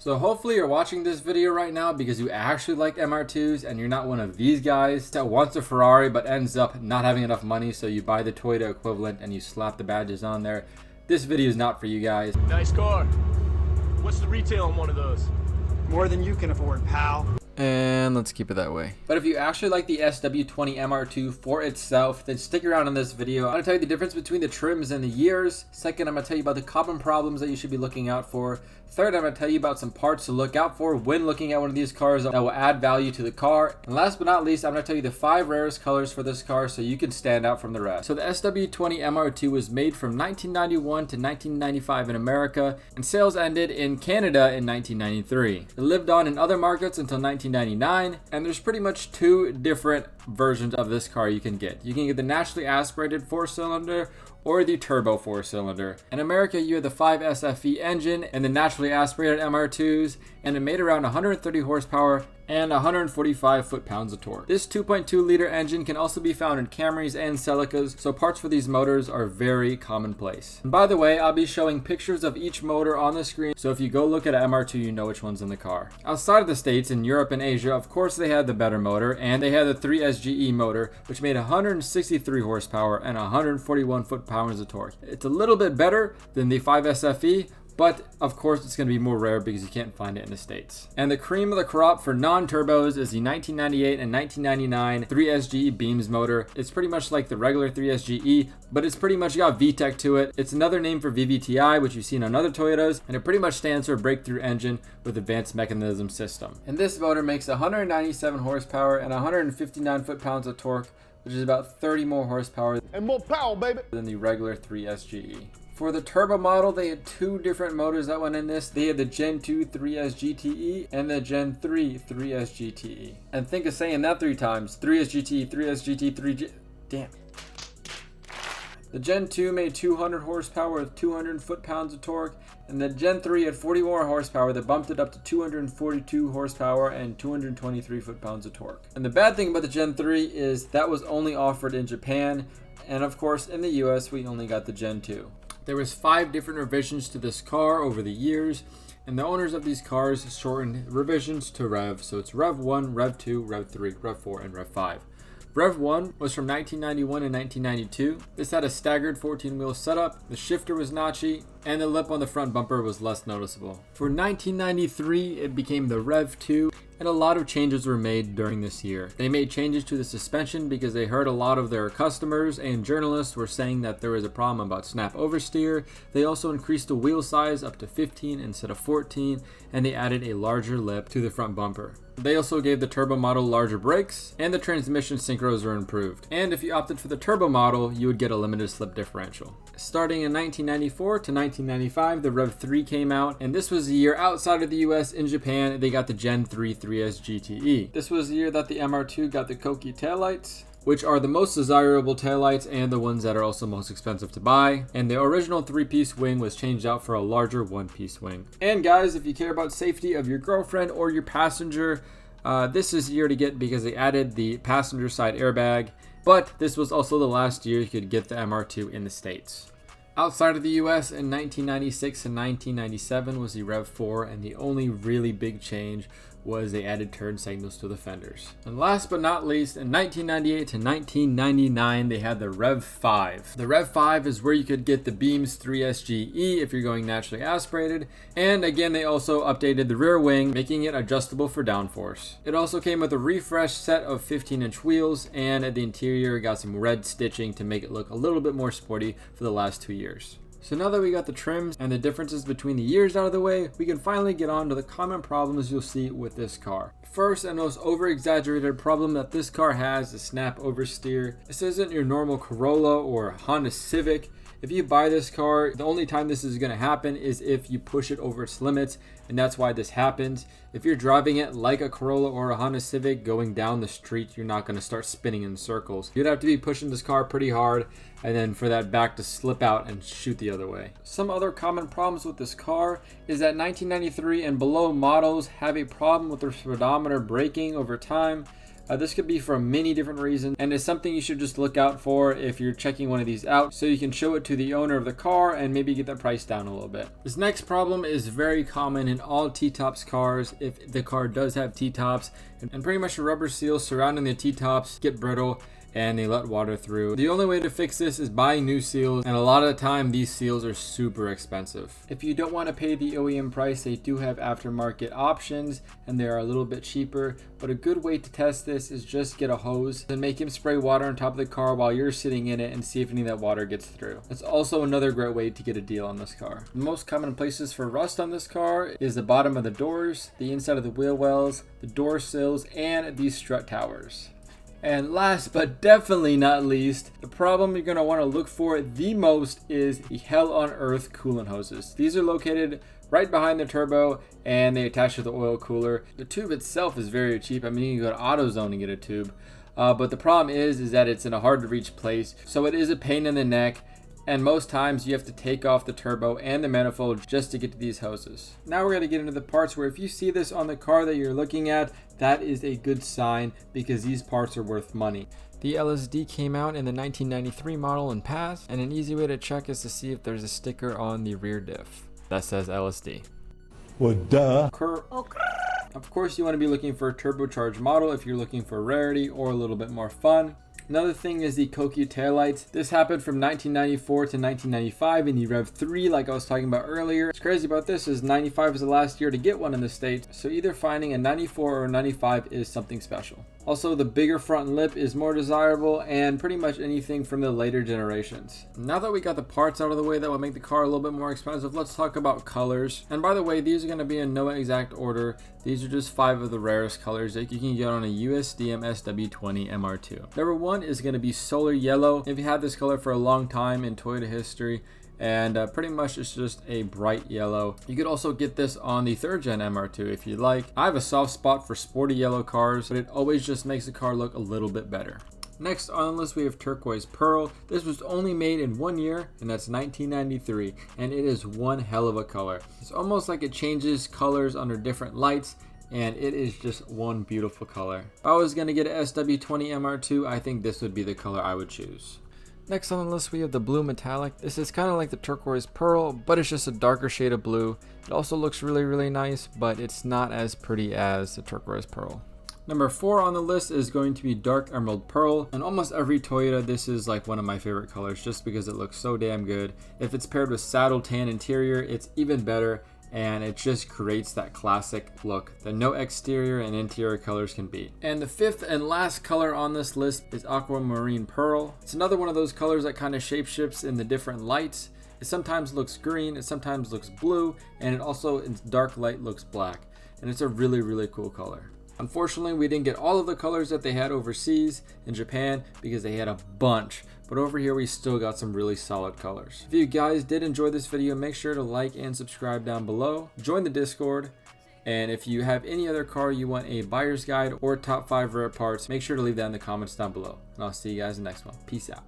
So hopefully you're watching this video right now because you actually like MR2s and you're not one of these guys that wants a Ferrari but ends up not having enough money, so you buy the Toyota equivalent and you slap the badges on there. This video is not for you guys. Nice car. What's the retail on one of those? More than you can afford, pal. And let's keep it that way. But if you actually like the SW20 MR2 for itself, then stick around in this video. I'm going to tell you the difference between the trims and the years. Second, I'm going to tell you about the common problems that you should be looking out for. Third, I'm going to tell you about some parts to look out for when looking at one of these cars that will add value to the car. And last but not least, I'm going to tell you the 5 rarest colors for this car so you can stand out from the rest. So the SW20 MR2 was made from 1991 to 1995 in America, and sales ended in Canada in 1993. It lived on in other markets until 1999, and there's pretty much 2 different versions of this car you can get. You can get the naturally aspirated 4-cylinder or the turbo 4-cylinder. In America, you have the 5 SFE engine and the naturally aspirated MR2s, and it made around 130 horsepower and 145 foot-pounds of torque. This 2.2 liter engine can also be found in Camrys and Celicas, so parts for these motors are very commonplace. And by the way, I'll be showing pictures of each motor on the screen, so if you go look at an MR2, you know which one's in the car. Outside of the States, in Europe and Asia, of course they had the better motor, and they had the 3SGE motor, which made 163 horsepower and 141 foot-pounds of torque. It's a little bit better than the 5 SFE, but of course it's going to be more rare because you can't find it in the States. And the cream of the crop for non-turbos is the 1998 and 1999 3SGE Beams motor. It's pretty much like the regular 3SGE, but it's pretty much got VTEC to it. It's another name for VVTi, which you've seen on other Toyotas, and it pretty much stands for Breakthrough Engine with Advanced Mechanism System. And this motor makes 197 horsepower and 159 foot-pounds of torque, which is about 30 more horsepower And more power, baby. than the regular 3SGE. For the turbo model, they had 2 different motors that went in this. They had the Gen 2 3SGTE and the Gen 3 3SGTE. And think of saying that 3 times. 3SGTE, 3SGT, 3G... Damn. The Gen 2 made 200 horsepower with 200 foot-pounds of torque, and the Gen 3 had 40 more horsepower that bumped it up to 242 horsepower and 223 foot-pounds of torque. And the bad thing about the Gen 3 is that was only offered in Japan, and of course in the US we only got the Gen 2. There was 5 different revisions to this car over the years, and the owners of these cars shortened revisions to Rev, so it's Rev 1, Rev 2, Rev 3, Rev 4, and Rev 5. Rev 1 was from 1991 and 1992. This had a staggered 14-wheel setup, the shifter was notchy, and the lip on the front bumper was less noticeable. For 1993, it became the Rev 2, and a lot of changes were made during this year. They made changes to the suspension because they heard a lot of their customers and journalists were saying that there was a problem about snap oversteer. They also increased the wheel size up to 15 instead of 14, and they added a larger lip to the front bumper. They also gave the turbo model larger brakes, and the transmission synchros were improved. And if you opted for the turbo model, you would get a limited slip differential. Starting in 1994 to 1995, the Rev 3 came out, and this was the year outside of the US. In Japan, they got the Gen 3 3S GTE. This was the year that the MR2 got the Koki taillights, which are the most desirable taillights and the ones that are also most expensive to buy. And the original 3-piece wing was changed out for a larger 1-piece wing. And guys, if you care about safety of your girlfriend or your passenger, this is the year to get because they added the passenger side airbag. But this was also the last year you could get the MR2 in the States. Outside of the US in 1996 and 1997 was the Rev 4, and the only really big change was they added turn signals to the fenders. And last but not least, in 1998 to 1999, they had the Rev 5. The Rev 5 is where you could get the Beams 3SGE if you're going naturally aspirated. And again, they also updated the rear wing, making it adjustable for downforce. It also came with a refreshed set of 15-inch wheels, and at the interior got some red stitching to make it look a little bit more sporty for the last 2 years. So now that we got the trims and the differences between the years out of the way, we can finally get on to the common problems you'll see with this car. First and most over-exaggerated problem that this car has is snap oversteer. This isn't your normal Corolla or Honda Civic. If you buy this car, the only time this is going to happen is if you push it over its limits, and that's why this happens. If you're driving it like a Corolla or a Honda Civic going down the street, you're not going to start spinning in circles. You'd have to be pushing this car pretty hard and then for that back to slip out and shoot the other way. Some other common problems with this car is that 1993 and below models have a problem with their speedometer braking over time. This could be for many different reasons, and it's something you should just look out for if you're checking one of these out, so you can show it to the owner of the car and maybe get the price down a little bit. This next problem is very common in all T-tops cars if the car does have T-tops, and pretty much the rubber seals surrounding the T-tops get brittle and they let water through. The only way to fix this is buying new seals, and a lot of the time these seals are super expensive. If you don't want to pay the OEM price, they do have aftermarket options and they are a little bit cheaper, but a good way to test this is just get a hose and make him spray water on top of the car while you're sitting in it and see if any of that water gets through. That's also another great way to get a deal on this car. The most common places for rust on this car is the bottom of the doors, the inside of the wheel wells, the door sills, and these strut towers. And last but definitely not least, the problem you're going to want to look for the most is the hell on earth coolant hoses. These are located right behind the turbo and they attach to the oil cooler. The tube itself is very cheap. I mean, you can go to AutoZone and get a tube. But the problem is that it's in a hard to reach place. So it is a pain in the neck. And most times you have to take off the turbo and the manifold just to get to these hoses. Now we're going to get into the parts where if you see this on the car that you're looking at, that is a good sign because these parts are worth money. The LSD came out in the 1993 model and passed, and an easy way to check is to see if there's a sticker on the rear diff that says LSD. Well, duh. Of course, you want to be looking for a turbocharged model if you're looking for rarity or a little bit more fun. Another thing is the Koki taillights. This happened from 1994 to 1995 in the Rev 3 like I was talking about earlier. What's crazy about this is 95 is the last year to get one in the States, so either finding a 94 or a 95 is something special. Also, the bigger front lip is more desirable and pretty much anything from the later generations. Now that we got the parts out of the way that will make the car a little bit more expensive, let's talk about colors. And by the way, these are going to be in no exact order. These are just 5 of the rarest colors that you can get on a USDM SW20 MR2. Number 1 is going to be solar yellow. If you had this color for a long time in Toyota history, and pretty much it's just a bright yellow. You could also get this on the 3rd gen MR2 if you'd like. I have a soft spot for sporty yellow cars, but it always just makes the car look a little bit better. Next on the list we have turquoise pearl. This was only made in 1 year, and that's 1993, and it is one hell of a color. It's almost like it changes colors under different lights, and it is just one beautiful color. If I was going to get an SW20 MR2, I think this would be the color I would choose. Next on the list we have the blue metallic. This is kind of like the turquoise pearl, but it's just a darker shade of blue. It also looks really nice, but it's not as pretty as the turquoise pearl. Number 4 on the list is going to be dark emerald pearl. And almost every Toyota, this is like one of my favorite colors just because it looks so damn good. If it's paired with saddle tan interior, it's even better. And it just creates that classic look that no exterior and interior colors can beat. And the 5th and last color on this list is aquamarine pearl. It's another one of those colors that kind of shapeshifts in the different lights. It sometimes looks green, it sometimes looks blue, and it also in dark light looks black. And it's a really cool color. Unfortunately, we didn't get all of the colors that they had overseas in Japan because they had a bunch. But over here we still got some really solid colors. If you guys did enjoy this video, make sure to like and subscribe down below. Join the Discord. And if you have any other car you want a buyer's guide or top 5 rare parts, make sure to leave that in the comments down below. And I'll see you guys in the next one. Peace out.